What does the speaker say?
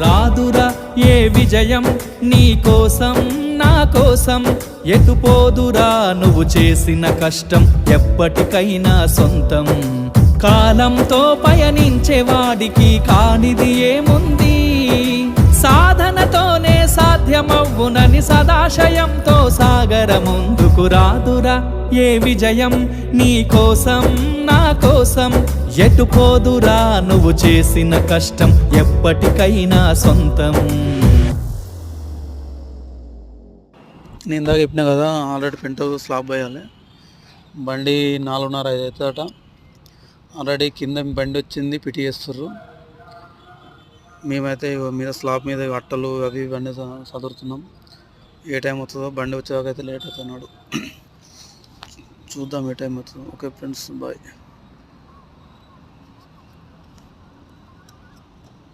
రాదురా ఏ విజయం నీ కోసం నా కోసం, ఎటుపోదురా నువ్వు చేసిన కష్టం ఎప్పటికైనా సొంతం. కాలంతో పయనించే వాడికి కానిది ఏముంది, సాధనతోనే సాధ్యమవ్వునని సదాశయంతో సాగర ముందుకు. రాదురా ఏ విజయం నీ కోసం నా కోసం, ఎటుపోదురా నువ్వు చేసిన కష్టం ఎప్పటికైనా సొంతం. నేను ఇందాక చెప్పినా కదా, ఆల్రెడీ పెంటో స్లాబ్ వేయాలి. బండి 4:30-5 అవుతుందట. ఆల్రెడీ కింద బండి వచ్చింది, పిటి చేస్తుర్రు. మేమైతే మీద స్లాబ్ మీద అట్టలు అవి ఇవన్నీ చదువుతున్నాం. ఏ టైం అవుతుందో, బండి వచ్చేదాకా అయితే లేట్ అవుతున్నాడు. చూద్దాం ఏ టైం అవుతుందో. Okay friends, bye.